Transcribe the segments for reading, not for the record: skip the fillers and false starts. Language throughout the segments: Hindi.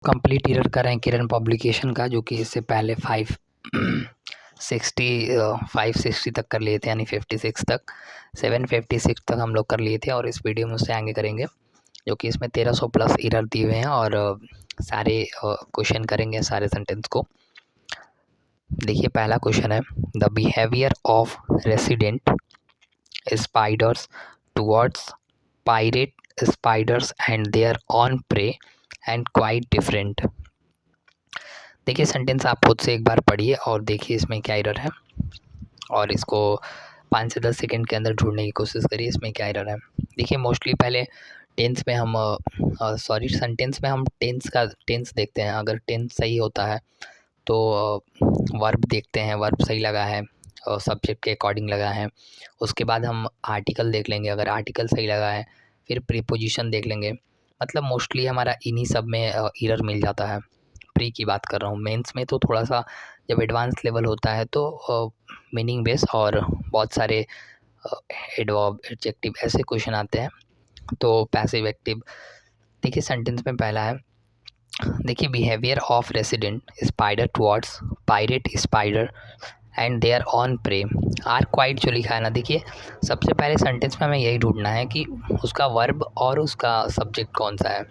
कंप्लीट ईयर कर रहे हैं किरण पब्लिकेशन का, जो कि इससे पहले 560 तक कर लिए थे, यानी 56 तक 756 तक हम लोग कर लिए थे। और इस वीडियो में उससे आगे करेंगे, जो कि इसमें 1300 प्लस एरर दिए हुए हैं और सारे क्वेश्चन करेंगे सारे सेंटेंस को। देखिए पहला क्वेश्चन है, the behaviour of resident spiders towards pirate spiders and their on prey and quite different. देखिए सेंटेंस आप खुद से एक बार पढ़िए और देखिए इसमें क्या एरर है, और इसको 5 से 10 सेकंड के अंदर ढूंढने की कोशिश करिए इसमें क्या एरर है। देखिए मोस्टली पहले टेंस में हम सेंटेंस में हम टेंस देखते हैं। अगर टेंस सही होता है तो वर्ब देखते हैं, वर्ब सही लगा है और सब्जेक्ट के अकॉर्डिंग लगा है। उसके बाद हम आर्टिकल देख लेंगे, अगर आर्टिकल सही लगा है फिर प्रीपोजिशन देख लेंगे। मतलब मोस्टली हमारा इन्हीं सब में एरर मिल जाता है। प्री की बात कर रहा हूँ, मेंस में तो थोड़ा सा जब एडवांस लेवल होता है तो मीनिंग बेस और बहुत सारे एडवर्ब एडजेक्टिव ऐसे क्वेश्चन आते हैं, तो पैसिव एक्टिव। देखिए सेंटेंस में पहला है, देखिए behaviour of resident spider towards pirate spider and their on prey are quite. जो लिखा है ना, देखिए सबसे पहले सेंटेंस में हमें यही ढूंढना है कि उसका वर्ब और उसका सब्जेक्ट कौन सा है।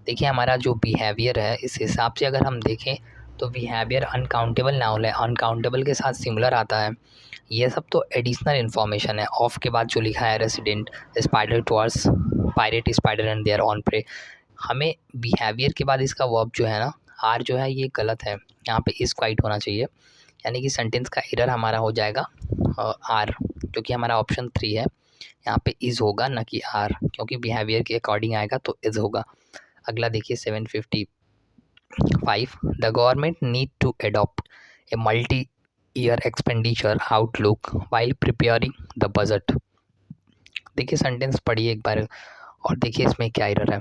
देखिए हमारा जो बिहेवियर है, इस हिसाब से अगर हम देखें तो बिहेवियर अनकाउंटेबल नाउन है, अनकाउंटेबल के साथ सिमिलर आता है। ये सब तो एडिशनल इन्फॉर्मेशन है। ऑफ के बाद जो लिखा है resident spider towards pirate spider and their on prey, हमें बिहेवियर के बाद इसका वर्ब जो है ना, आर जो है ये गलत है, यहाँ पे इज क्वाइट होना चाहिए। यानी कि सेंटेंस का एरर हमारा हो जाएगा आर, जो कि हमारा ऑप्शन 3 है। यहाँ पे इज़ होगा ना कि आर, क्योंकि बिहेवियर के अकॉर्डिंग आएगा तो इज़ होगा। अगला देखिए 755, the government need to adopt a multi year expenditure outlook while preparing the budget. देखिए सेंटेंस पढ़िए एक बार और देखिए इसमें क्या एरर है।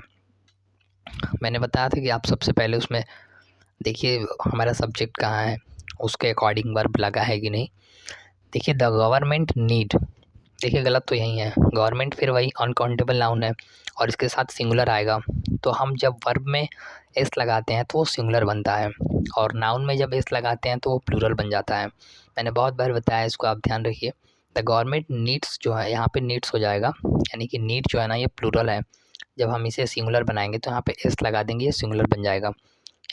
मैंने बताया था कि आप सबसे पहले उसमें देखिए हमारा सब्जेक्ट कहाँ है, उसके अकॉर्डिंग वर्ब लगा है कि नहीं। देखिए द गवर्नमेंट नीड, देखिए गलत तो यही है, गवर्नमेंट फिर वही अनकाउंटेबल नाउन है और इसके साथ सिंगुलर आएगा, तो हम जब वर्ब में एस लगाते हैं तो वो सिंगुलर बनता है, और नाउन में जब एस लगाते हैं तो वो प्लूरल बन जाता है। मैंने बहुत बार बताया, इसको आप ध्यान रखिए। द गवर्नमेंट नीड्स जो है यहाँ पे नीड्स हो जाएगा, यानी कि नीड जो है ना ये प्लूरल है। जब हम इसे सिंगुलर बनाएंगे तो यहाँ पे एस लगा देंगे, ये सिंगुलर बन जाएगा,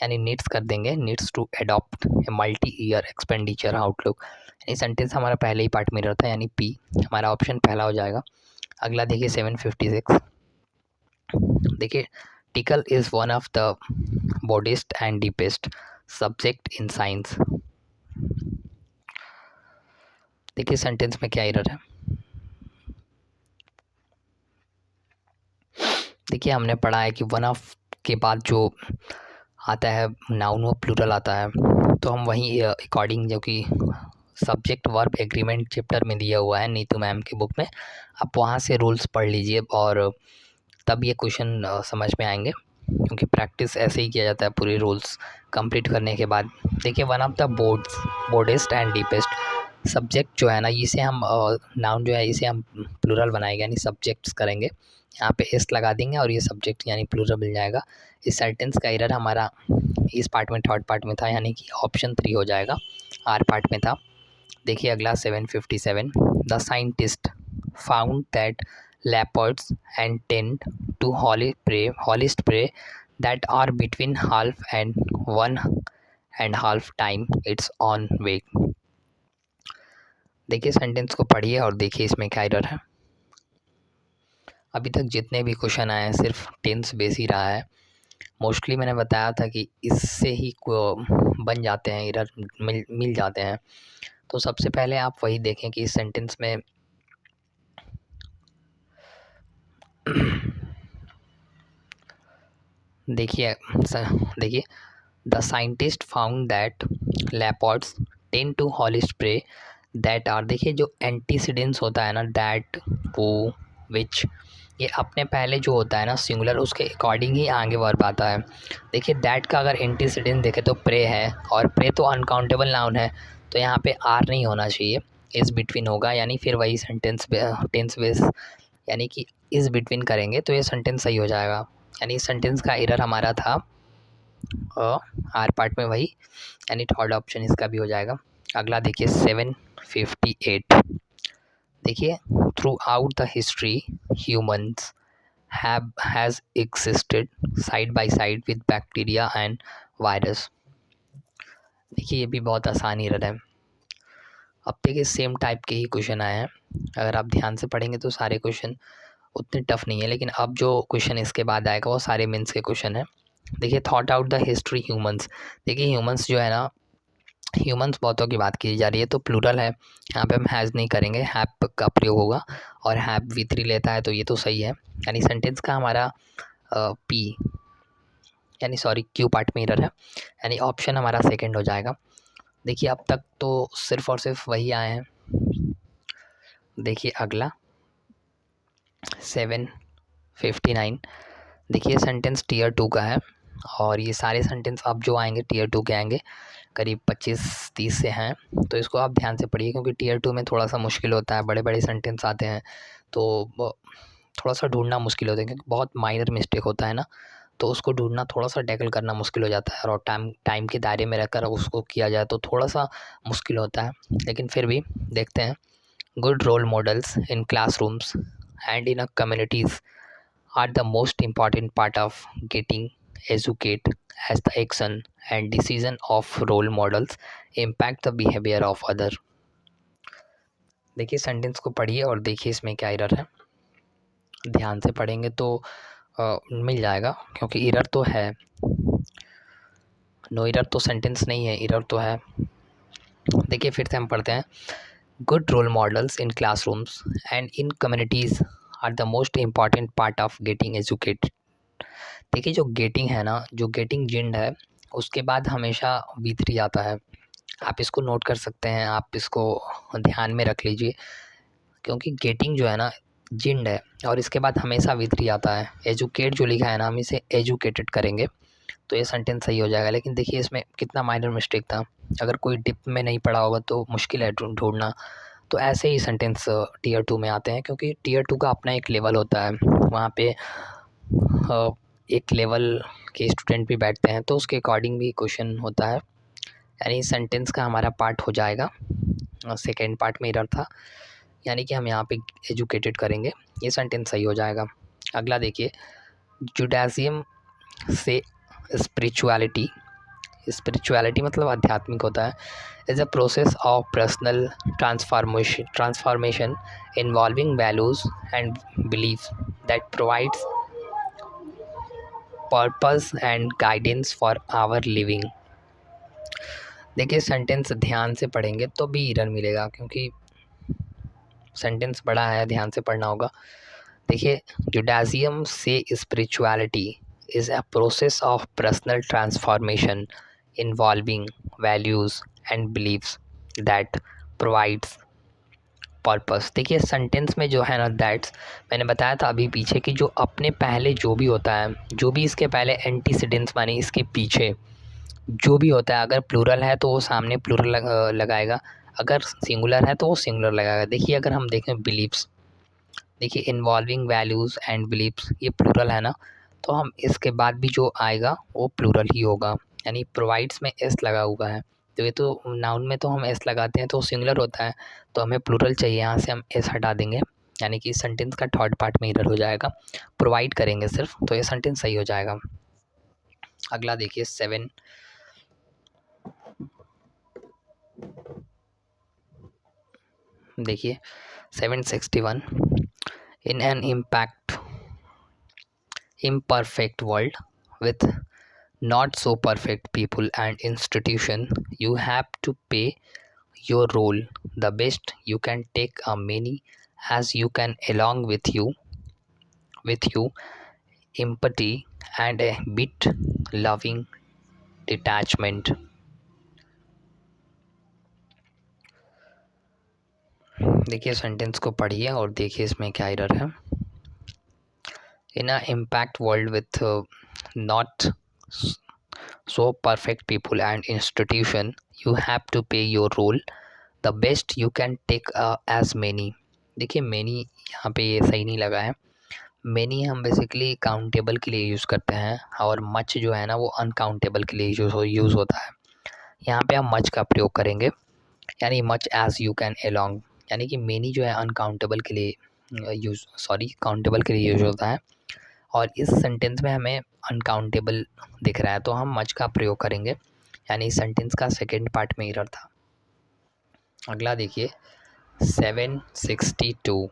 यानी नीड्स कर देंगे, needs to adopt a multi year expenditure outlook. यानी सेंटेंस हमारा पहले ही पार्ट में रहता है, यानी पी हमारा ऑप्शन पहला हो जाएगा। अगला देखिए 756, देखिए tickle is one of the broadest and deepest subject in science. देखिए सेंटेंस में क्या एरर है। देखिए हमने पढ़ा है कि वन ऑफ के बाद जो आता है नाउन वो प्लूरल आता है, तो हम वहीं अकॉर्डिंग, जो कि सब्जेक्ट वर्ब एग्रीमेंट चैप्टर में दिया हुआ है नीतू मैम की बुक में, आप वहाँ से रूल्स पढ़ लीजिए और तब ये क्वेश्चन समझ में आएंगे, क्योंकि प्रैक्टिस ऐसे ही किया जाता है पूरे रूल्स कंप्लीट करने के बाद। देखिए one of the broadest and deepest subject जो है ना, इसे हम नाउन जो है इसे हम प्लूरल बनाएंगे, यानी सब्जेक्ट्स करेंगे, यहाँ पे एस लगा देंगे और ये सब्जेक्ट यानी प्लूरल मिल जाएगा। इस सेंटेंस का एरर हमारा इस पार्ट में थर्ड पार्ट में था, यानी कि ऑप्शन 3 हो जाएगा, आर पार्ट में था। देखिए अगला 757, the scientist found that leopards and tend to holist prey that are between half and 1.5 time its own weight। देखिए सेंटेंस को पढ़िए और देखिए इसमें क्या एरर है। अभी तक जितने भी क्वेश्चन आए हैं सिर्फ टेंस बेस ही रहा है। मोस्टली मैंने बताया था कि इससे ही बन जाते हैं एरर, मिल जाते हैं। तो सबसे पहले आप वही देखें कि इस सेंटेंस में देखिए the scientist found that leopards tend to hoist prey that are, देखिए जो एंटीसीडेंट्स होता है ना, दैट, वो, विच, ये अपने पहले जो होता है ना सिंगुलर, उसके अकॉर्डिंग ही आगे वर्ब आता है। देखिए दैट का अगर एंटीसीडेंट देखें तो प्रे है, और प्रे तो अनकाउंटेबल नाउन है, तो यहाँ पे आर नहीं होना चाहिए, इज़ बिटवीन होगा, यानी फिर वही टेंस बेस, यानी कि इज़ बिटवीन करेंगे तो ये सेंटेंस सही हो जाएगा। यानी इस सेंटेंस का एरर हमारा था आर पार्ट में वही, यानी थर्ड ऑप्शन इसका भी हो जाएगा। अगला देखिए 758। देखिए, through out the history humans has existed side by side with bacteria and virus. देखिए ये भी बहुत आसान एरर है। अब देखिए सेम टाइप के ही क्वेश्चन आए हैं, अगर आप ध्यान से पढ़ेंगे तो सारे क्वेश्चन उतने टफ नहीं है, लेकिन अब जो क्वेश्चन इसके बाद आएगा वो सारे मेंस के क्वेश्चन हैं। देखिए thought out the history humans. देखिए ह्यूमंस जो है ना, ह्यूमंस बहुतों की बात की जा रही है तो प्लूरल है, यहाँ पे हम हैज़ नहीं करेंगे, हैव का प्रयोग होगा और हैव V3 लेता है तो ये तो सही है। यानी सेंटेंस का हमारा पी यानी सॉरी क्यू पार्ट में एरर है, यानी ऑप्शन हमारा सेकंड हो जाएगा। देखिए अब तक तो सिर्फ और सिर्फ वही आए हैं। देखिए अगला 759। देखिए सेंटेंस टीयर 2 का है और ये सारे सेंटेंस अब जो आएंगे टीयर 2 के आएंगे, करीब 25-30 से हैं, तो इसको आप ध्यान से पढ़िए क्योंकि टीयर 2 में थोड़ा सा मुश्किल होता है, बड़े बड़े सेंटेंस आते हैं तो थोड़ा सा ढूंढना मुश्किल होता है क्योंकि बहुत माइनर मिस्टेक होता है ना, तो उसको ढूंढना थोड़ा सा टैकल करना मुश्किल हो जाता है और टाइम के दायरे में रहकर उसको किया जाए तो थोड़ा सा मुश्किल होता है, लेकिन फिर भी देखते हैं। Good role models in classrooms and in a communities are the most important part of getting educate, as the action and decision of role models impact the behavior of other। देखिए सेंटेंस को पढ़िए और देखिए इसमें क्या एरर है, ध्यान से पढ़ेंगे तो मिल जाएगा क्योंकि एरर तो है, नो एरर तो सेंटेंस नहीं है, एरर तो है। देखिए फिर से हम पढ़ते हैं। Good role models in classrooms and in communities are the most important part of getting educated. देखिए जो गेटिंग है ना, जो गेटिंग जिंड है उसके बाद हमेशा V3 आता है, आप इसको नोट कर सकते हैं, आप इसको ध्यान में रख लीजिए क्योंकि गेटिंग जो है ना जिंड है और इसके बाद हमेशा V3 आता है। एजुकेट जो लिखा है ना, हम इसे एजुकेटेड करेंगे तो ये सेंटेंस सही हो जाएगा, लेकिन देखिए इसमें कितना माइनर मिस्टेक था, अगर कोई डिप में नहीं पढ़ा होगा तो मुश्किल है ढूंढना। तो ऐसे ही सेंटेंस टीयर 2 में आते हैं क्योंकि टीयर 2 का अपना एक लेवल होता है, वहाँ पे एक लेवल के स्टूडेंट भी बैठते हैं तो उसके अकॉर्डिंग भी क्वेश्चन होता है, यानी सेंटेंस का हमारा पार्ट हो जाएगा। सेकेंड पार्ट में एरर था, यानी कि हम यहाँ पे एजुकेटेड करेंगे, ये सेंटेंस सही हो जाएगा। अगला देखिए, जुडाइज़्म से स्पिरिचुअलिटी, स्पिरिचुअलिटी मतलब आध्यात्मिक होता है, is a process of personal transformation involving values and belief that provides purpose and guidance for our living. देखिए सेंटेंस ध्यान से पढ़ेंगे तो भी एरर मिलेगा क्योंकि सेंटेंस बड़ा है, ध्यान से पढ़ना होगा। देखिए जुडाइज़्म से spirituality is a process of personal transformation involving values and believes that provides purpose. देखिए सेंटेंस में जो है ना दैट्स, मैंने बताया था अभी पीछे कि जो अपने पहले जो भी होता है, जो भी इसके पहले एंटीसीडेंट्स माने इसके पीछे जो भी होता है, अगर प्लूरल है तो वो सामने प्लूरल लगाएगा, अगर सिंगुलर है तो वो सिंगुलर लगाएगा। देखिए अगर हम देखें बिलीव्स, देखिए इन्वॉल्विंग वैल्यूज़ एंड बिलीव्स ये प्लूरल है ना, तो हम इसके बाद भी जो आएगा वो प्लूरल ही होगा, यानी प्रोवाइड्स में एस लगा हुआ है तो ये तो नाउन में तो हम एस लगाते हैं तो सिंगुलर होता है, तो हमें प्लूरल चाहिए, यहाँ से हम एस हटा देंगे, यानी कि सेंटेंस का थर्ड पार्ट में एरर हो जाएगा, प्रोवाइड करेंगे सिर्फ तो ये सेंटेंस सही हो जाएगा। अगला देखिए 7 देखिए 761। In an imperfect world with not so perfect people and institution, you have to pay your role the best you can, take a many as you can along with you empathy and a bit loving detachment। देखिए सेंटेंस को पढ़िए और देखिए इसमें क्या एरर है। In a impact world with not so perfect people and institution, you have to pay your role the best you can, take as many। देखिए many यहाँ पे ये सही नहीं लगा है, मेनी हम बेसिकली काउंटेबल के लिए यूज़ करते हैं और मच जो है ना वो अनकाउंटेबल के लिए यूज़ होता है। यहाँ पे हम मच का प्रयोग करेंगे, यानी much as you can along, यानी कि मेनी जो है अनकाउंटेबल के लिए काउंटेबल के लिए यूज होता है। और इस सेंटेंस में हमें अनकाउंटेबल दिख रहा है तो हम मच का प्रयोग करेंगे, यानी इस सेंटेंस का सेकेंड पार्ट में एरर था। अगला देखिए 762।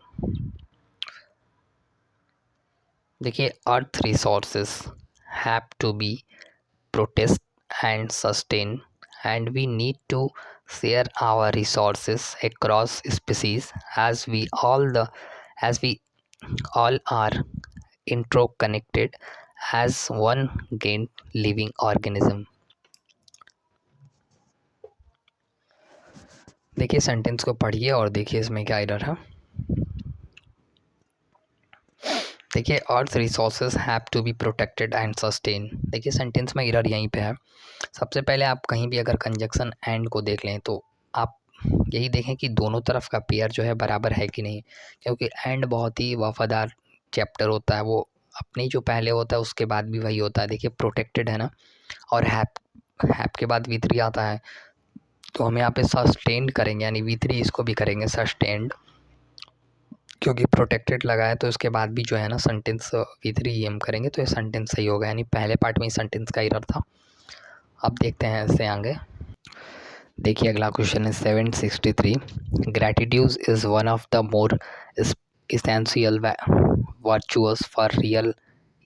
देखिए earth resources have to be protest and sustain and we need to share our resources across species as we all are interconnected as one giant living organism। देखिए सेंटेंस को पढ़िए और देखिए इसमें क्या एरर है। देखिए earth resources have to be protected and sustain. देखिए सेंटेंस में एरर यहीं पे है। सबसे पहले आप कहीं भी अगर कंजक्शन एंड को देख लें तो आप यही देखें कि दोनों तरफ का पेयर जो है बराबर है कि नहीं, क्योंकि एंड बहुत ही वफादार चैप्टर होता है, वो अपनी जो पहले होता है उसके बाद भी वही होता है। देखिए प्रोटेक्टेड है ना, और हैप के बाद V3 आता है, तो हम यहाँ पे सस्टेन्ड करेंगे, यानी V3 इसको भी करेंगे सस्टेन्ड, क्योंकि प्रोटेक्टेड लगा है तो इसके बाद भी जो है ना सेंटेंस V3 ही हम करेंगे, तो ये सेंटेंस सही होगा, यानी पहले पार्ट में ही सेंटेंस का एरर था। अब देखते हैं इससे आगे। देखिए अगला क्वेश्चन है 763। Gratitude is one of the more essential virtues for real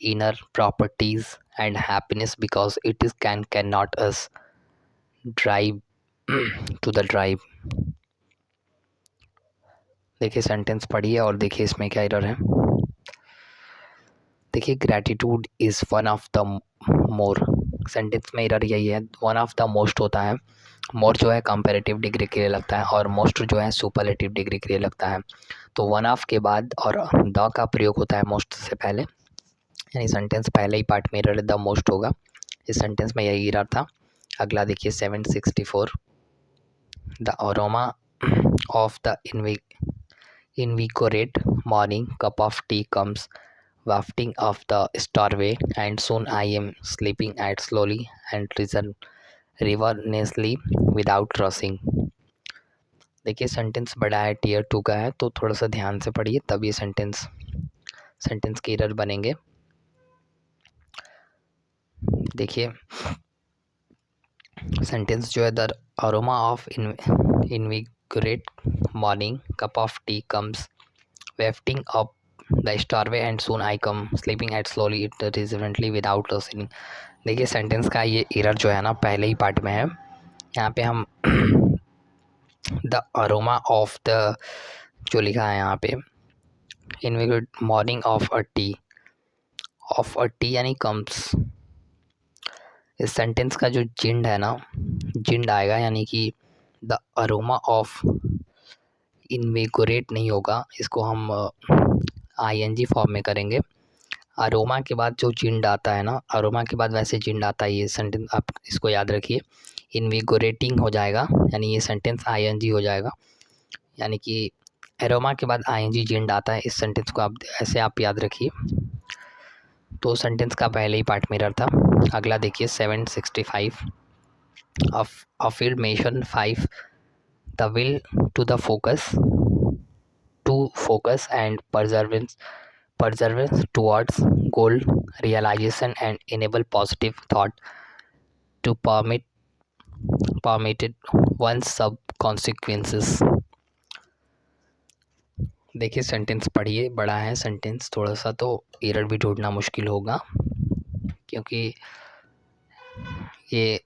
inner properties and happiness because it is cannot us drive to the drive। देखिए सेंटेंस पढ़िए और देखिए इसमें क्या एरर है। देखिए gratitude is one of the more, sentence में एरर यही है, वन ऑफ द मोस्ट होता है, मोर जो है कंपैरेटिव डिग्री के लिए लगता है और मोस्ट जो है सुपरलेटिव डिग्री के लिए लगता है। तो वन ऑफ के बाद और द का प्रयोग होता है मोस्ट से पहले, यानी सेंटेंस पहले ही पार्ट में एरर द मोस्ट होगा। इस सेंटेंस में यही एरर था। अगला देखिए 764। The aroma of the invigorate morning cup of tea comes wafting off the starway and soon I am sleeping at slowly and ravenously without rushing। देखिए सेंटेंस बड़ा है, टीयर 2 का है, तो थोड़ा सा ध्यान से पढ़िए तब ये सेंटेंस के एरर बनेंगे। देखिए सेंटेंस जो है the aroma of invigorate morning cup of T comes wafting up the starway and soon I come sleeping at slowly it reverently without listening। देखिए सेंटेंस का ये एरर जो है ना पहले ही पार्ट में है। यहाँ पे हम द अरोमा ऑफ द जो लिखा है यहाँ पे invigorate morning of a T यानी कम्स, इस सेंटेंस का जो जिंड है ना, जिंड आएगा, यानी कि द अरोमा ऑफ इनविगोरेट नहीं होगा, इसको हम ING फॉर्म में करेंगे। अरोमा के बाद जो जिंड आता है ना, अरोमा के बाद वैसे जिंड आता है, ये सेंटेंस आप इसको याद रखिए, इनविगोरेटिंग हो जाएगा, यानी ये सेंटेंस ING हो जाएगा, यानी कि अरोमा के बाद ING जिंड आता है। इस सेंटेंस को आप ऐसे आप याद रखिए, तो सेंटेंस का पहले ही पार्ट मिरर था। अगला देखिए 765। Affirmation 5 the will to the focus and perseverance towards goal realization and enable positive thought to permit one's sub consequences। देखिए सेंटेंस पढ़िए, बड़ा है सेंटेंस थोड़ा सा, तो एरर भी ढूंढना मुश्किल होगा, क्योंकि ये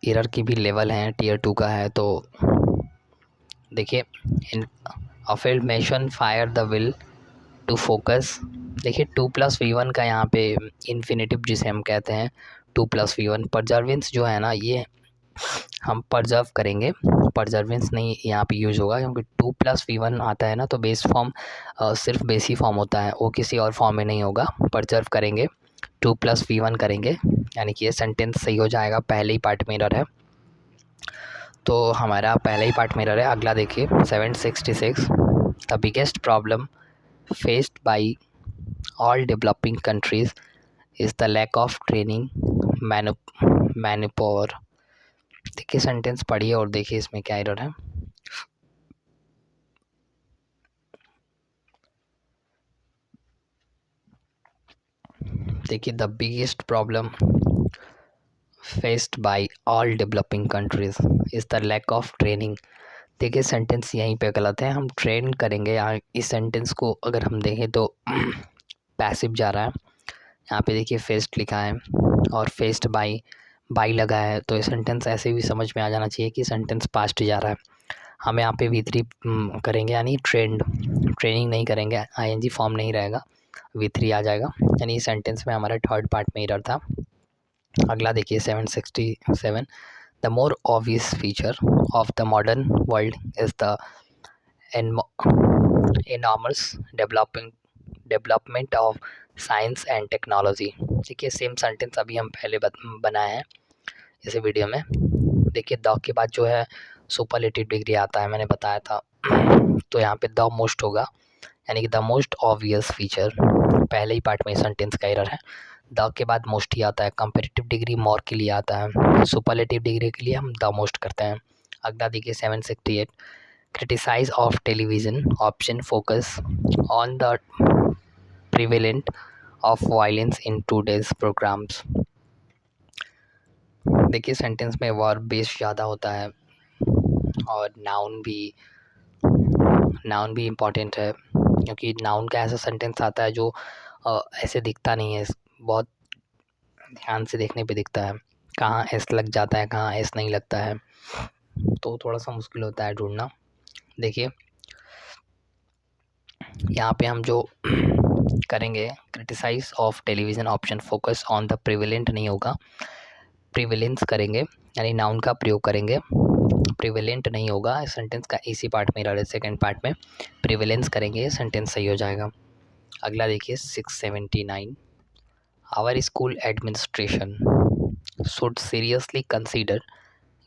एरर की भी लेवल है, टीयर 2 का है। तो देखिए affirmation fire the will to focus. देखिए 2+V1 का यहाँ पे इन्फिनेटिव जिसे हम कहते हैं 2+V1। परजर्वेंस जो है ना, ये हम परजर्व करेंगे, परजर्वेंस नहीं यहाँ पे यूज होगा, क्योंकि 2+V1 आता है ना, तो बेस फॉर्म सिर्फ बेस ही फॉर्म होता है, वो किसी और फॉर्म में नहीं होगा। परजर्व करेंगे 2+V1 करेंगे, यानी कि ये सेंटेंस सही हो जाएगा। पहले ही पार्ट में एरर है, तो हमारा पहले ही पार्ट में एरर है। अगला देखिए 766। The biggest problem faced by all developing countries is the lack of training manpower. देखिए सेंटेंस पढ़िए और देखिए इसमें क्या एरर है। देखिए the biggest problem faced by all developing countries is the lack of training. देखिए सेंटेंस यहीं पे गलत है, हम ट्रेन करेंगे। यहाँ इस सेंटेंस को अगर हम देखें तो पैसिव जा रहा है। यहाँ पे देखिए फेस्ड लिखा है और फेस्ड बाई लगा है, तो ये सेंटेंस ऐसे भी समझ में आ जाना चाहिए कि सेंटेंस पास्ट जा रहा है। हम यहाँ पे V3 करेंगे यानी ट्रेनिंग नहीं करेंगे, ING फॉर्म नहीं रहेगा, V3 आ जाएगा, यानी इस सेंटेंस में हमारा थर्ड पार्ट में एरर था। अगला देखिए 767, the more obvious feature of the modern world is the enormous development of science and technology. देखिए सेम सेंटेंस अभी हम पहले बनाए हैं इस वीडियो में। देखिए द के बाद जो है सुपरलेटिव डिग्री आता है, मैंने बताया था। तो यहाँ पे द मोस्ट होगा, यानी कि द मोस्ट ऑब्वियस फीचर, पहले ही पार्ट में सेंटेंस का एरर है। द के बाद मोस्ट ही आता है, कंपेरेटिव डिग्री मोर के लिए आता है, सुपरलेटिव डिग्री के लिए हम द मोस्ट करते हैं। अगला देखिए 768, criticise of television option focus on the prevalent of violence in today's programmes. देखिए सेंटेंस में वर्ब बेस ज़्यादा होता है और नाउन भी इम्पॉर्टेंट है, क्योंकि नाउन का ऐसा सेंटेंस आता है जो ऐसे दिखता नहीं है, बहुत ध्यान से देखने पे दिखता है, कहाँ एस लग जाता है कहाँ एस नहीं लगता है, तो थोड़ा सा मुश्किल होता है ढूंढना। देखिए यहाँ पे हम जो करेंगे criticise of television option focus on the prevalent नहीं होगा, प्रिवेलेंस करेंगे, यानी नाउन का प्रयोग करेंगे, प्रिवेलेंट नहीं होगा। सेंटेंस का इसी पार्ट में रहा है, सेकेंड पार्ट में प्रिवेलेंस करेंगे, सेंटेंस सही हो जाएगा। अगला देखिए 679, our school administration should seriously consider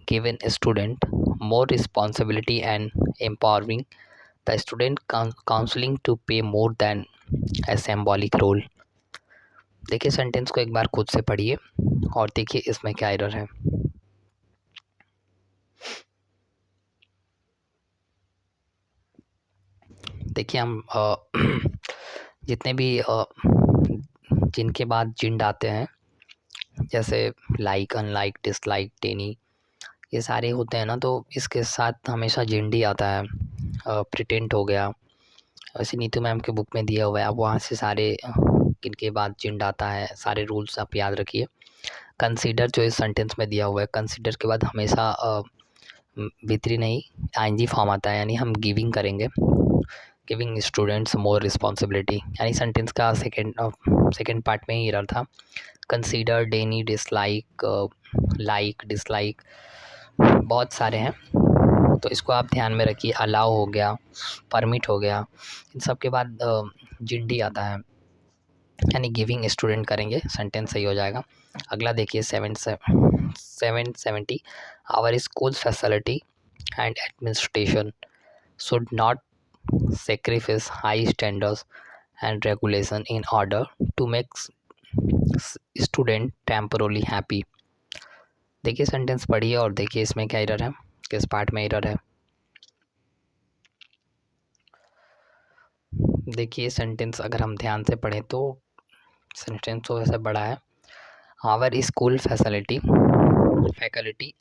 given student more responsibility and empowering the student counseling to play more than a symbolic role। देखिए सेंटेंस को एक बार खुद से पढ़िए और देखिए इसमें क्या एरर है। देखिए हम जितने भी जिनके बाद जिंड आते हैं, जैसे लाइक, अनलाइक, डिसलाइक, टेनी, ये सारे होते हैं ना, तो इसके साथ हमेशा जिंड ही आता है। प्रिटेंट हो गया, वैसे नीतू मैम के बुक में दिया हुआ है, आप वहाँ से सारे किनके बाद जिंड आता है सारे रूल्स आप याद रखिए। कंसीडर जो इस सेंटेंस में दिया हुआ है, कंसीडर के बाद हमेशा V3 नहीं ING फॉर्म आता है, यानी हम गिविंग करेंगे, गिविंग स्टूडेंट्स मोर रिस्पॉन्सिबिलिटी, यानी सेंटेंस का सेकेंड पार्ट में ही एरर था। कंसीडर, डेनी, डिसलाइक, लाइक, डिसलाइक बहुत सारे हैं, तो इसको आप ध्यान में रखिए। अलाउ हो गया, परमिट हो गया, इन सब के बाद जिंडी आता है, यानी गिविंग स्टूडेंट करेंगे, सेंटेंस सही हो जाएगा। अगला देखिए 770, our school facility and administration should not sacrifice high standards and regulation in order to make student temporarily happy। देखिए सेंटेंस पढ़िए और देखिए इसमें क्या एरर है, किस पार्ट में एरर है। देखिए सेंटेंस अगर हम ध्यान से पढ़ें तो सेंटेंस तो वैसे बड़ा है। Our school facility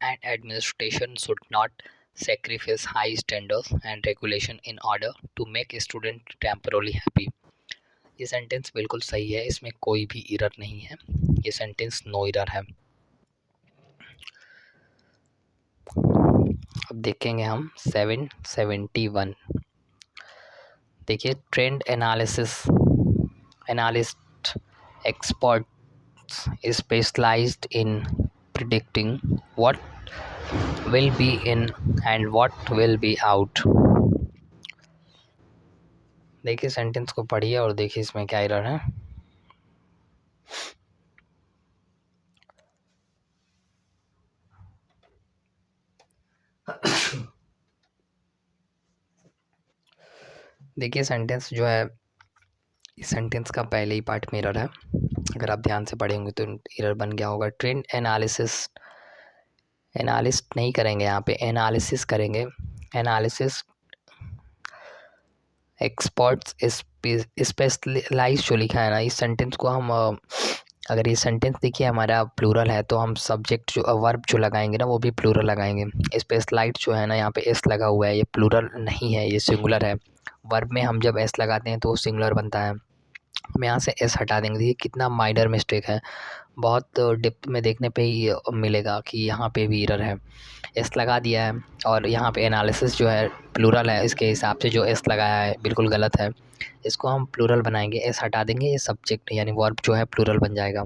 and administration should not sacrifice high standards and regulation in order to make student temporarily happy। ये सेंटेंस बिल्कुल सही है, इसमें कोई भी एरर नहीं है, ये सेंटेंस नो एरर है। अब देखेंगे हम 771। देखिए trend analyst experts specialised in predicting what will be in and what will be out. देखिए सेंटेंस को पढ़िए और देखिए इसमें क्या एरर है। देखिए सेंटेंस जो है इस सेंटेंस का पहले ही पार्ट में एरर है, अगर आप ध्यान से पढ़ेंगे तो एरर बन गया होगा। ट्रेंड एनालिस्ट नहीं करेंगे, यहाँ पे एनालिसिस करेंगे। एनालिसिस एक्सपर्ट्स स्पेशलाइज जो लिखा है ना, इस सेंटेंस को हम अगर ये सेंटेंस देखिए हमारा प्लूरल है तो हम सब्जेक्ट जो वर्ब जो लगाएंगे ना वो भी प्लूरल लगाएंगे। स्पेशलाइज जो है ना, यहाँ पे एस लगा हुआ है, ये प्लूरल नहीं है, ये सिंगुलर है। वर्ब में हम जब एस लगाते हैं तो वो सिंगुलर बनता है। हम यहाँ से एस हटा देंगे। ये कितना माइनर मिस्टेक है, बहुत डेप्थ में देखने पे ही मिलेगा कि यहाँ पे भी एरर है। एस लगा दिया है और यहाँ पे एनालिसिस जो है प्लूरल है, इसके हिसाब से जो एस लगाया है बिल्कुल गलत है। इसको हम प्लूरल बनाएंगे, एस हटा देंगे, ये सब्जेक्ट यानी वर्ब जो है प्लूरल बन जाएगा।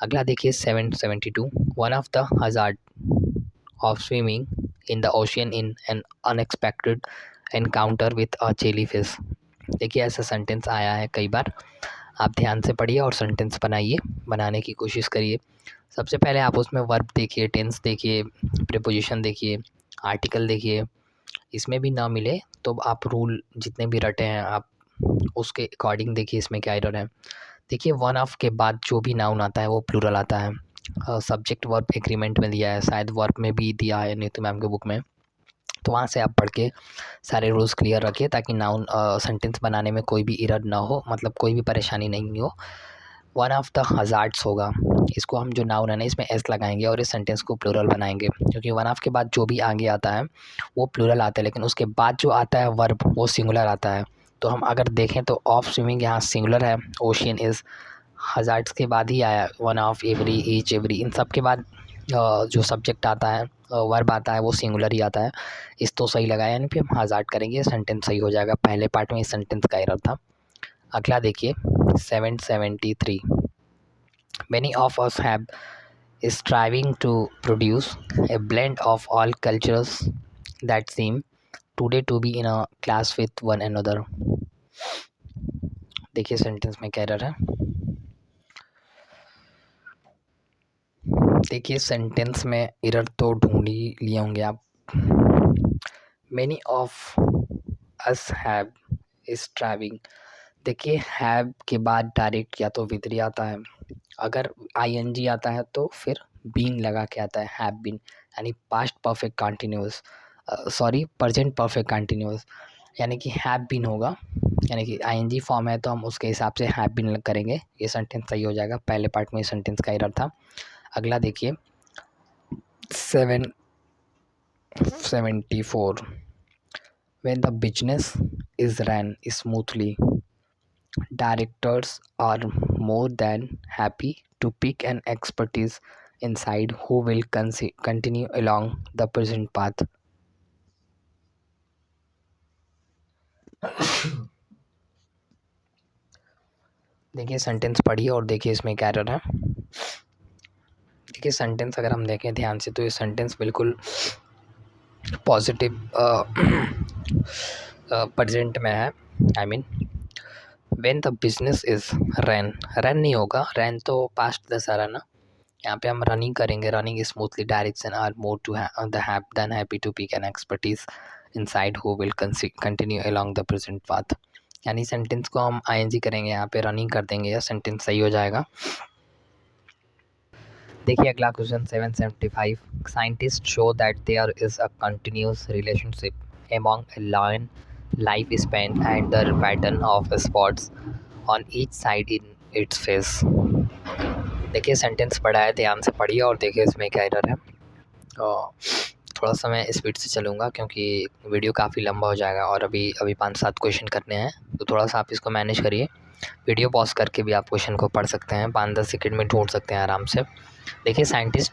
अगला देखिए 772। One of the hazard of swimming in the ocean in an unexpected encounter with a jellyfish. देखिए ऐसा सेंटेंस आया है कई बार, आप ध्यान से पढ़िए और सेंटेंस बनाइए, बनाने की कोशिश करिए। सबसे पहले आप उसमें वर्ब देखिए, टेंस देखिए, प्रीपोजिशन देखिए, आर्टिकल देखिए। इसमें भी ना मिले तो आप रूल जितने भी रटे हैं आप उसके अकॉर्डिंग देखिए इसमें क्या एरर है। देखिए वन ऑफ के बाद जो भी नाउन आता है वो प्लूरल आता है। सब्जेक्ट वर्ब एग्रीमेंट में दिया है, शायद वर्ब में भी दिया है नीतू मैम के बुक में, तो वहाँ से आप पढ़ के सारे रूल्स क्लियर रखिए ताकि नाउन सेंटेंस बनाने में कोई भी एरर ना हो, मतलब कोई भी परेशानी नहीं हो। वन ऑफ द हज़ार्ड्स होगा, इसको हम जो नाउन है ना इसमें एस लगाएंगे और इस सेंटेंस को प्लूरल बनाएंगे, क्योंकि वन ऑफ के बाद जो भी आगे आता है वो प्लूरल आता है, लेकिन उसके बाद जो आता है वर्ब वो सिंगुलर आता है। तो हम अगर देखें तो ऑफ स्विमिंग यहाँ सिंगुलर है, ओशियन इज़, हज़ार्ड्स के बाद ही आया one of, every, each, every, इन सब के बाद जो सब्जेक्ट आता है वर्ब आता है वो सिंगुलर ही आता है। इस तो सही लगाया, यानी फिर हम हज़ार्ड करेंगे, सेंटेंस सही हो जाएगा। पहले पार्ट में इस सेंटेंस का एरर था। अगला देखिए 773। Many of us have striving to produce a blend of all cultures that seem today to be in a class with one another. देखिए सेंटेंस में क्या एरर है, देखिए सेंटेंस में एरर तो ढूंढ ही लिए होंगे आप। Many of us have striving, देखिए हैव के बाद डायरेक्ट या तो विद आता है, अगर आईएनजी आता है तो फिर बीन लगा के आता है, हैव बीन, यानी past perfect continuous, sorry present perfect continuous, यानी कि हैव बीन होगा, यानी कि आईएनजी फॉर्म है तो हम उसके हिसाब से हैव बीन करेंगे, ये सेंटेंस सही हो जाएगा। पहले पार्ट में सेंटेंस का एरर था। अगला देखिए 774। When the business is run smoothly, directors are more than happy to pick an expertise inside who will continue along the present path. देखिए सेंटेंस पढ़िए और देखिए इसमें क्या एरर है। देखिए सेंटेंस अगर हम देखें ध्यान से तो ये सेंटेंस बिल्कुल पॉजिटिव प्रेजेंट में है। I mean when the business is run, run नहीं होगा, रन तो पास्ट दस आ रहा ना, यहाँ पे हम रनिंग करेंगे, running smoothly, direction are more to than happy to pick an expertise inside who will continue along the present path, यानी सेंटेंस को हम आईएनजी करेंगे, यहाँ पे रनिंग कर देंगे, या सेंटेंस सही हो जाएगा। देखिए अगला question 775। Scientist show that there is a continuous relationship among a lion life span and the pattern of spots on each side in its face. देखिए सेंटेंस पढ़ा है, ध्यान से पढ़िए और देखिए इसमें क्या एरर है। थोड़ा सा मैं स्पीड से चलूँगा क्योंकि वीडियो काफ़ी लंबा हो जाएगा और अभी 5-7 क्वेश्चन करने हैं, तो थोड़ा सा आप इसको मैनेज करिए। वीडियो पॉज करके भी आप क्वेश्चन को पढ़ सकते हैं, 5-10 सेकंड में ढूंढ सकते हैं आराम से। देखिए scientist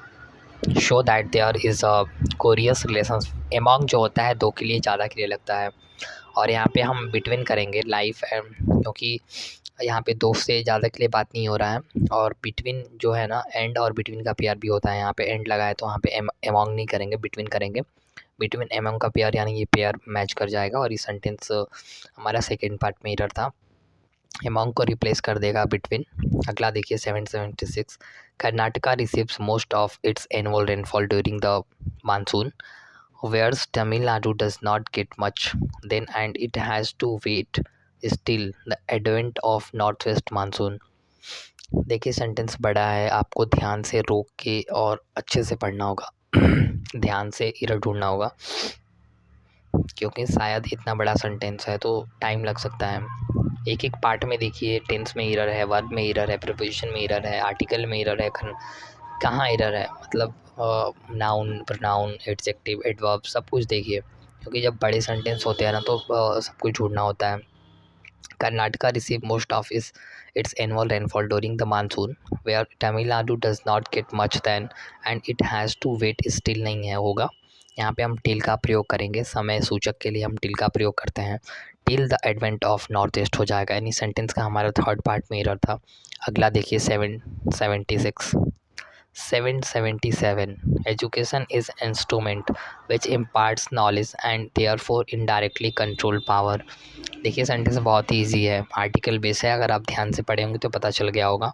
show that there is a curious relation, among जो होता है दो के लिए, ज़्यादा के लिए लगता है, और यहाँ पे हम बिटवीन करेंगे लाइफ एंड, क्योंकि यहाँ पे दो से ज़्यादा के लिए बात नहीं हो रहा है, और बिटवीन जो है ना एंड और बिटवीन का पेयर भी होता है, यहाँ पे एंड लगा है तो वहाँ पे एमॉन्ग नहीं करेंगे, बिटवीन करेंगे। बिटवीन एमॉन्ग का पेयर यानी ये पेयर मैच कर जाएगा, और ये सेंटेंस हमारा सेकेंड पार्ट में एरर था, एमॉन्ग को रिप्लेस कर देगा बिटवीन। अगला देखिए 776। Karnataka receives most of its annual rainfall during the monsoon, whereas Tamil Nadu does not get much then and it has to wait still the advent of north west monsoon. देखिए सेंटेंस बड़ा है, आपको ध्यान से रोक के और अच्छे से पढ़ना होगा ध्यान से इरर ढूंढना होगा, क्योंकि शायद इतना बड़ा सेंटेंस है तो टाइम लग सकता है। एक एक पार्ट में देखिए, टेंस में एरर है, वर्ब में एरर है, प्रीपोजिशन में एरर है, आर्टिकल में एरर है, कहाँ एरर है, मतलब नाउन, प्रोनाउन, एडजेक्टिव, एडवर्ब सब कुछ देखिए, क्योंकि जब बड़े सेंटेंस होते हैं ना तो सब कुछ ढूंढना होता है। Karnataka receive most of its annual rainfall during the monsoon, where Tamil Nadu does not get much then and it has to wait still नहीं है होगा। यहाँ पे हम टिल का प्रयोग करेंगे, समय सूचक के लिए हम टिल का प्रयोग करते हैं। Till the advent of north east हो जाएगा, यानी सेंटेंस का हमारा थर्ड पार्ट में एरर था। अगला देखिए 776 777 education is instrument which imparts knowledge and therefore indirectly control power. देखिए सेंटेंस बहुत ही ईजी है, आर्टिकल बेस है, अगर आप ध्यान से पढ़े होंगे तो पता चल गया होगा।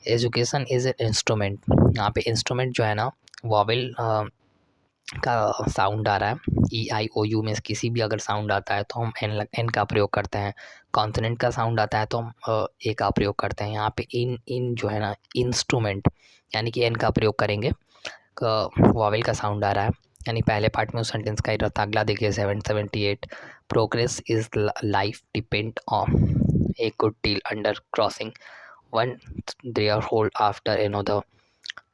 एजुकेशन इज ए इंस्ट्रूमेंट, यहाँ पे इंस्ट्रूमेंट जो है ना वॉवेल का साउंड आ रहा है, EIOU में किसी भी अगर साउंड आता है तो हम एन का प्रयोग करते हैं, कॉन्सोनेंट का साउंड आता है तो हम ए का प्रयोग करते हैं। यहाँ पे इन जो है ना इंस्ट्रूमेंट यानी कि एन का प्रयोग करेंगे, वॉवेल का साउंड आ रहा है, यानी पहले पार्ट में उस सेंटेंस का ही रहता। अगला देखिए 778 progress is life depend on a good deal under crossing one there hold after another.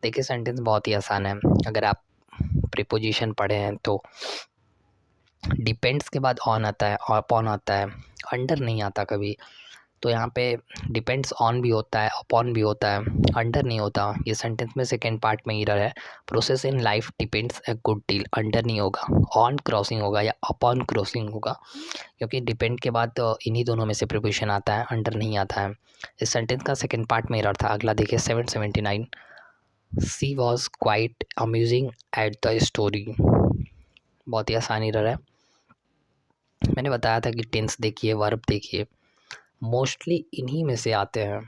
देखिए सेंटेंस बहुत ही आसान है, अगर आप प्रीपोजिशन पढ़े हैं तो डिपेंड्स के बाद ऑन आता है और अपॉन आता है, अंडर नहीं आता कभी। तो यहाँ पे डिपेंड्स ऑन भी होता है, अपॉन भी होता है, अंडर नहीं होता। ये सेंटेंस में सेकेंड पार्ट में एरर है। Process in life depends a good deal, under नहीं होगा, ऑन क्रॉसिंग होगा या अपॉन क्रॉसिंग होगा, क्योंकि डिपेंड के बाद इन्हीं दोनों में से प्रीपोजिशन आता है, अंडर नहीं आता है। इस सेंटेंस का सेकेंड पार्ट में एरर था। अगला देखिए 779 she was quite amusing at the story. बहुत ही आसान एरर है। मैंने बताया था कि टेंस देखिए, वर्ब देखिए, मोस्टली इन्हीं में से आते हैं।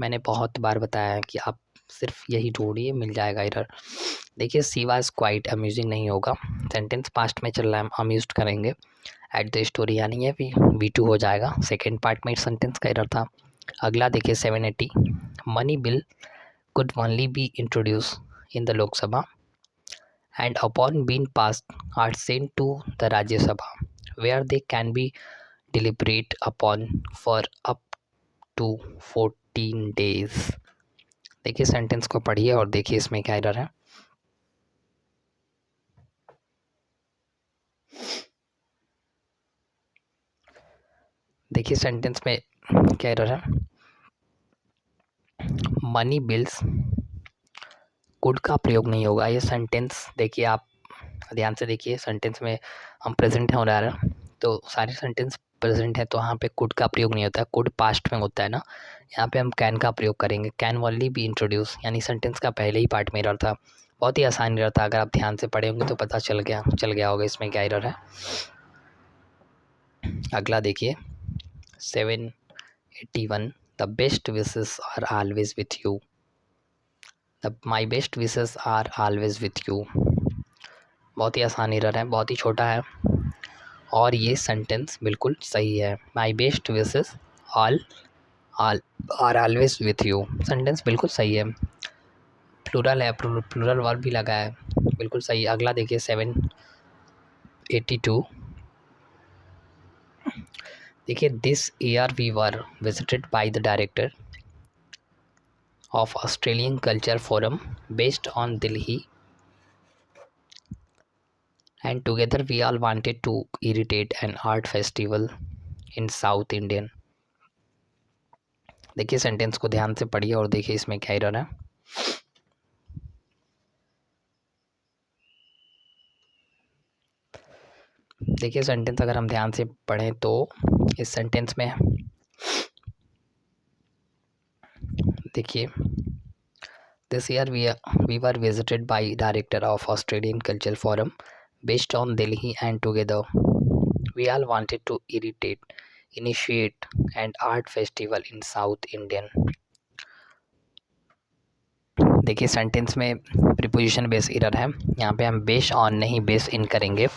मैंने बहुत बार बताया है कि आप सिर्फ यही ढूंढिए, मिल जाएगा एरर। देखिए सी वाज क्वाइट अम्यूजिंग नहीं होगा, सेंटेंस पास्ट में चल रहा है, अम्यूज्ड करेंगे। एट द स्टोरी यानी ये V2 हो जाएगा, सेकेंड पार्ट में सेंटेंस का एरर था। अगला देखिए 780 money bill could only be introduced in the Lok Sabha and upon being passed are sent to the Rajya Sabha where they can be deliberate upon for up to 14 days। देखिए सेंटेंस को पढ़िए और देखिए इसमें क्या एरर है। देखिए सेंटेंस में क्या एरर है, मनी बिल्स कुड का प्रयोग नहीं होगा। ये सेंटेंस देखिए, आप ध्यान से देखिए, सेंटेंस में हम प्रेजेंट हो रहा है तो सारे सेंटेंस प्रेजेंट है तो यहाँ पे कुड का प्रयोग नहीं होता है, कुड पास्ट में होता है ना। यहाँ पे हम कैन का प्रयोग करेंगे, कैन ओनली बी इंट्रोड्यूस, यानी सेंटेंस का पहले ही पार्ट में एरर था। बहुत ही आसान एरर था, अगर आप ध्यान से पढ़े होंगे तो पता चल गया होगा इसमें क्या एरर है। अगला देखिए 781 the best wishes are always with you, my best wishes are always with you. बहुत ही आसान एरर है, बहुत ही छोटा है और ये सेंटेंस बिल्कुल सही है। My best wishes all are always with you, sentence बिल्कुल सही है। प्लूरल है, प्लूरल वर्ब भी लगा है, बिल्कुल सही है। अगला देखिए 782 देखिए this year we were visited by the director of Australian culture forum based on Delhi and together we all wanted to irritate an art festival in South Indian। देखिए सेंटेंस को ध्यान से पढ़िए और देखिए इसमें क्या एरर है। देखिए सेंटेंस अगर हम ध्यान से पढ़ें तो इस सेंटेंस में देखिए this year we were visited by director of Australian culture forum based on Delhi and together we all wanted to initiate and art festival in South Indian. देखिए सेंटेंस में प्रीपोजिशन बेस एरर है, यहाँ पे हम बेस ऑन नहीं बेस इन करेंगे,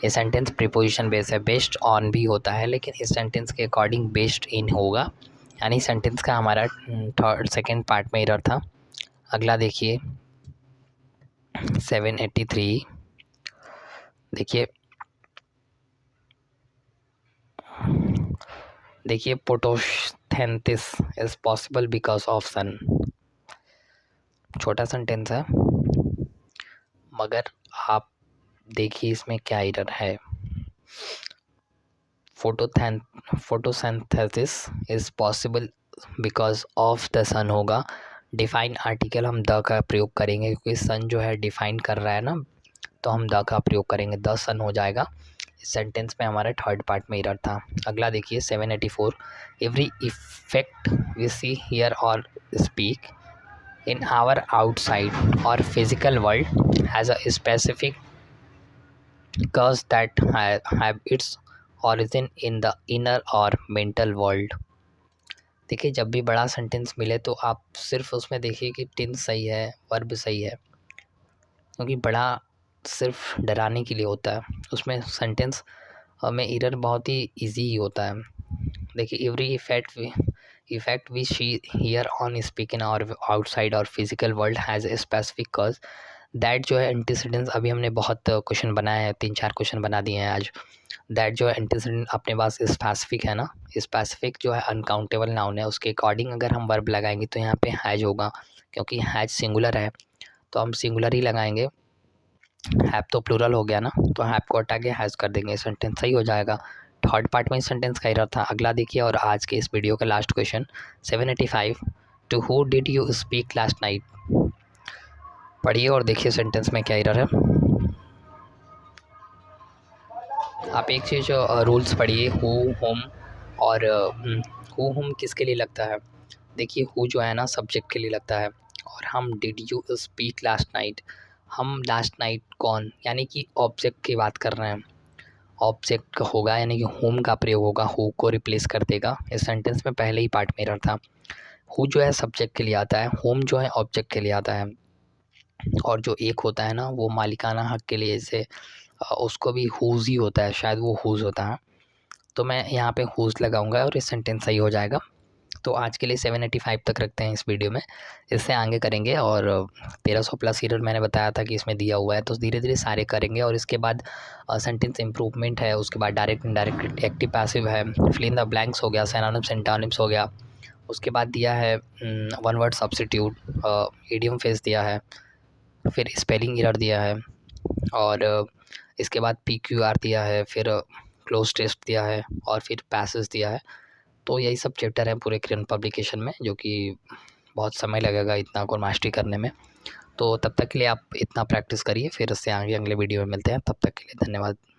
ये सेंटेंस प्रीपोजिशन बेस है, बेस्ड ऑन भी होता है लेकिन इस सेंटेंस के अकॉर्डिंग बेस्ड इन होगा, यानी सेंटेंस का हमारा सेकेंड पार्ट में एरर था। अगला देखिए 783, देखिए photosynthesis is possible because of sun. छोटा सेंटेंस है मगर आप देखिए इसमें क्या एरर है। Photosynthesis is possible because of the sun होगा। डिफाइन आर्टिकल हम द का प्रयोग करेंगे क्योंकि सन जो है डिफाइन कर रहा है ना, तो हम द का प्रयोग करेंगे, द सन हो जाएगा। इस सेंटेंस में हमारा थर्ड पार्ट में एरर था। अगला देखिए 784, every effect we see hear और speak in our outside or physical world has a specific cause that have its origin in the inner or mental world। देखिए जब भी बड़ा सेंटेंस मिले तो आप सिर्फ उसमें देखिए कि टेंस सही है, वर्ब सही है, क्योंकि बड़ा सिर्फ डराने के लिए होता है, उसमें सेंटेंस में एरर बहुत ही इजी ही होता है। देखिए every effect we see here on speak in our outside और physical world has a specific cause. That जो है एंटीसीडेंट्स, अभी हमने बहुत क्वेश्चन बनाए हैं, 3-4 क्वेश्चन बना दिए हैं आज। दैट जो है एंटीसीडेंट अपने पास स्पेसिफिक है ना, स्पेसिफिक जो है अनकाउंटेबल नाउन है, उसके अकॉर्डिंग अगर हम वर्ब लगाएंगे तो यहाँ पे हैज होगा, क्योंकि हैज सिंगुलर है तो हम सिंगुलर ही लगाएंगे। हैव तो प्लूरल हो गया ना, तो हैव को हटा के हैज़ कर देंगे, सेंटेंस सही हो जाएगा। थर्ड पार्ट में इस सेंटेंस का एरर था। अगला देखिए और आज के इस वीडियो का last question 785, to who did you speak last night. पढ़िए और देखिए सेंटेंस में क्या एरर है। आप एक चीज़ रूल्स पढ़िए, हु होम और हु होम किसके लिए लगता है। देखिए हु जो है ना सब्जेक्ट के लिए लगता है, और हम did you speak last night, हम लास्ट नाइट कौन, यानी कि ऑब्जेक्ट की बात कर रहे हैं, ऑब्जेक्ट का होगा यानी कि होम का प्रयोग होगा, हु को रिप्लेस कर देगा। इस सेंटेंस में पहले ही पार्ट में एरर था। हु जो है सब्जेक्ट के लिए आता है, होम जो है ऑब्जेक्ट के लिए आता है, और जो एक होता है ना वो मालिकाना हक के लिए, जैसे उसको भी हुज ही होता है, शायद वो हुज होता है, तो मैं यहाँ पे हुज लगाऊंगा और इस सेंटेंस सही हो जाएगा। तो आज के लिए 785 तक रखते हैं इस वीडियो में, इससे आगे करेंगे। और 1300 प्लस एरर मैंने बताया था कि इसमें दिया हुआ है, तो धीरे धीरे सारे करेंगे। और इसके बाद सेंटेंस इम्प्रूवमेंट है, उसके बाद डायरेक्ट इनडायरेक्ट एक्टिव पैसिव है, फिल इन द ब्लैंक्स हो गया, सिनोनिम्स एंटोनिम्स हो गया, उसके बाद दिया है one word substitute, idiom face दिया है, फिर स्पेलिंग एरर दिया है, और इसके बाद PQR दिया है, फिर क्लोज टेस्ट दिया है, और फिर पैसेज दिया है। तो यही सब चैप्टर हैं पूरे करंट पब्लिकेशन में, जो कि बहुत समय लगेगा इतना को मास्टरी करने में। तो तब तक के लिए आप इतना प्रैक्टिस करिए, फिर उससे आगे अगले वीडियो में मिलते हैं। तब तक के लिए धन्यवाद।